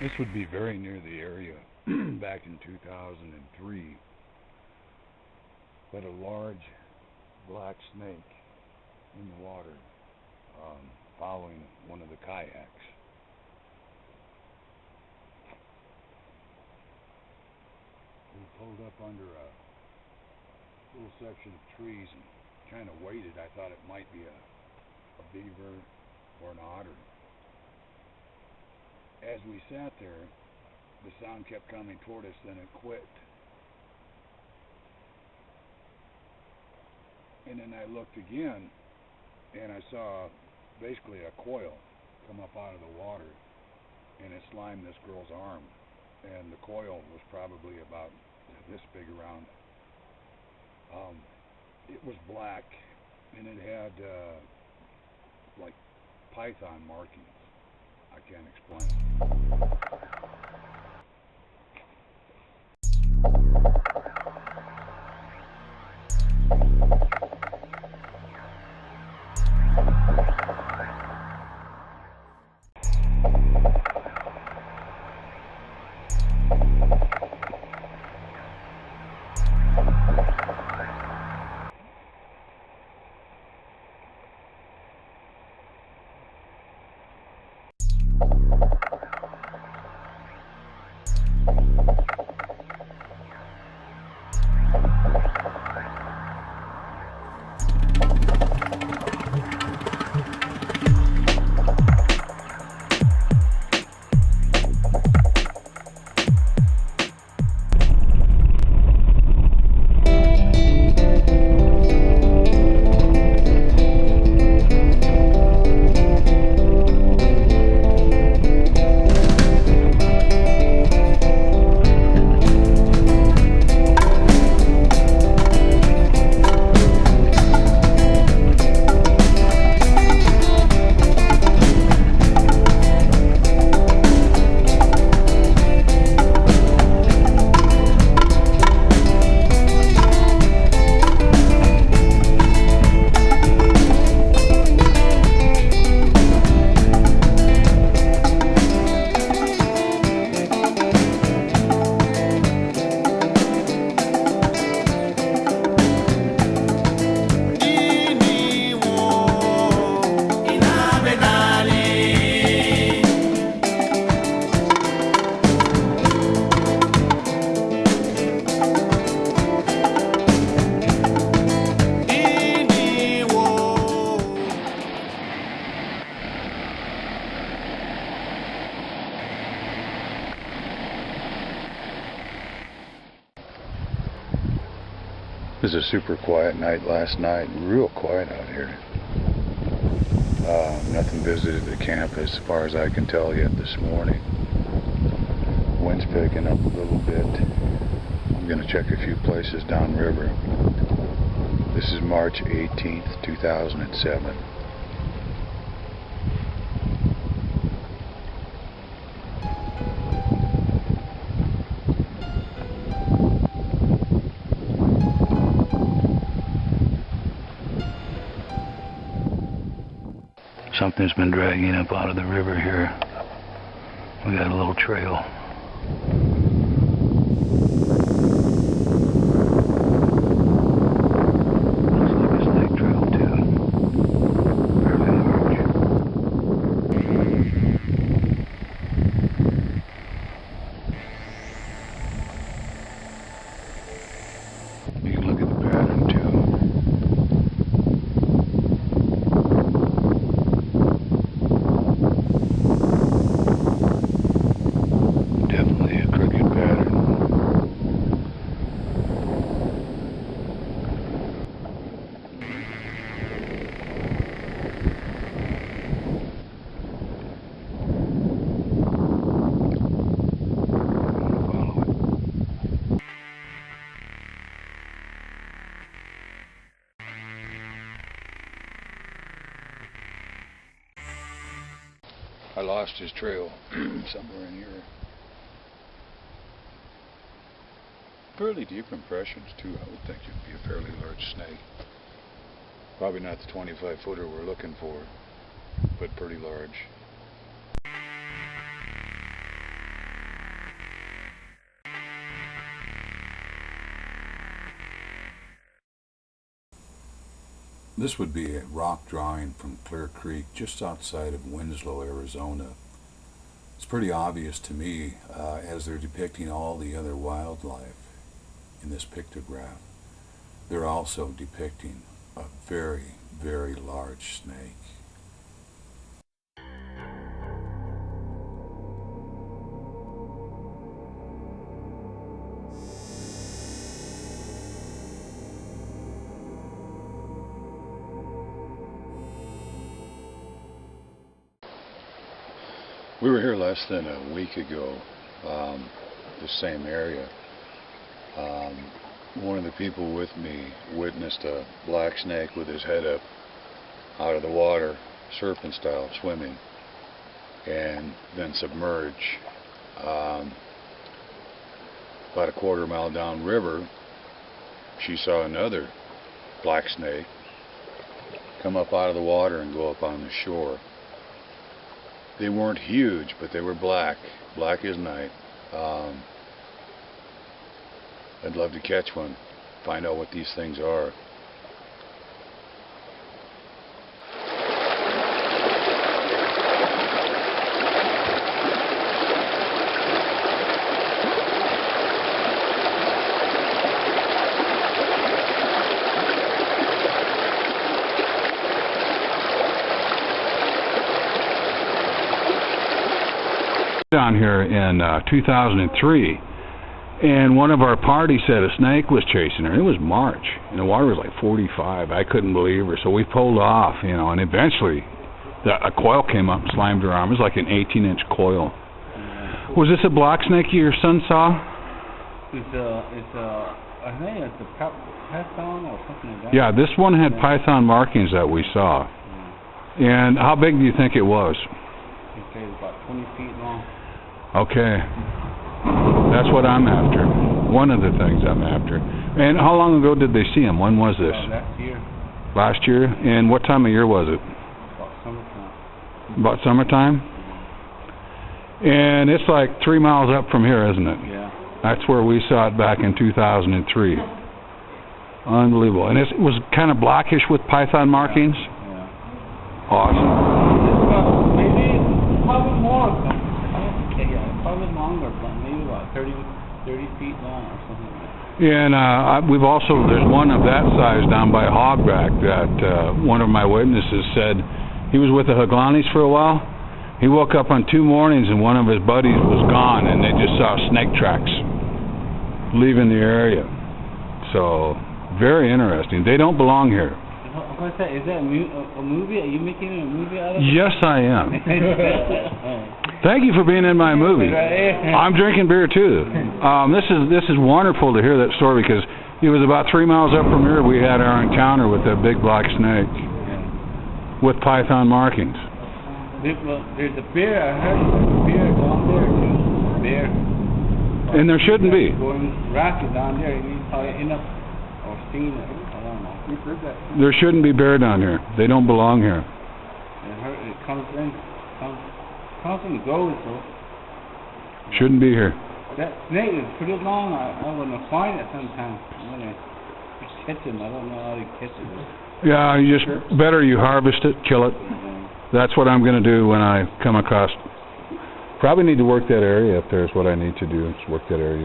This would be very near the area back in 2003, but a large black snake in the water following one of the kayaks. We pulled up under a little section of trees and kind of waited. I thought it might be a beaver or an otter. As we sat there, the sound kept coming toward us, then it quit. And then I looked again, and I saw basically a coil come up out of the water, and it slimed this girl's arm. And the coil was probably about this big around. It was black, and it had like python markings. I can't explain. It was a super quiet night last night, real quiet out here. Nothing visited the camp as far as I can tell yet this morning. Wind's picking up a little bit. I'm going to check a few places downriver. This is March 18th, 2007. Something's been dragging up out of the river here. We got a little trail. Looks like a snake trail too. Fairly large. You can look at the pattern too. I lost his trail somewhere in here. Fairly deep impressions too. I would think it'd be a fairly large snake. Probably not the 25 footer we're looking for, but pretty large. This would be a rock drawing from Clear Creek, just outside of Winslow, Arizona. It's pretty obvious to me, as they're depicting all the other wildlife in this pictograph, they're also depicting a very, very large snake. We were here less than a week ago, the same area. One of the people with me witnessed a black snake with his head up out of the water, serpent style, swimming, and then submerge. About a quarter mile downriver, she saw another black snake come up out of the water and go up on the shore. They weren't huge, but they were black as night. I'd love to catch one, find out what these things are. Down here in 2003, and one of our parties said a snake was chasing her. It was March, and the water was like 45. I couldn't believe her, so we pulled off, and eventually a coil came up and slammed her arm. It was like an 18-inch coil. Was this a black snake your son saw? I think it's a python or something like that. Yeah, this one had python markings that we saw. And how big do you think it was? I'd say it's about 20 feet long. Okay. That's what I'm after. One of the things I'm after. And how long ago did they see him? When was this? Last year. Last year? And what time of year was it? About summertime. About summertime? And it's like 3 miles up from here, isn't it? Yeah. That's where we saw it back in 2003. Unbelievable. And it was kind of blackish with python markings? Yeah. Awesome. Maybe probably more. Probably longer, but maybe about 30 feet long or something like that. Yeah, and we've also, there's one of that size down by Hogback that one of my witnesses said he was with the Haglanis for a while. He woke up on 2 mornings and one of his buddies was gone, and they just saw snake tracks leaving the area. So, very interesting. They don't belong here. What's that? Is that a movie? Are you making a movie out of it? Yes, I am. Thank you for being in my movie. I'm drinking beer too. This is wonderful to hear that story, because it was about 3 miles up from here we had our encounter with that big black snake with python markings. There's a bear. I heard there's a bear down there too. Bear. And there shouldn't be. Going rocky down there. You probably end up or seen it. I don't know. You've heard that? There shouldn't be bear down here. They don't belong here. It comes in. Comes and goes, so. Shouldn't be here. That snake is pretty long. I'm going to find it sometime. I'm going to catch him. I don't know how to catch it. Yeah, you just better you harvest it, kill it. That's what I'm going to do when I come across. Probably need to work that area up there is what I need to do, is work that area.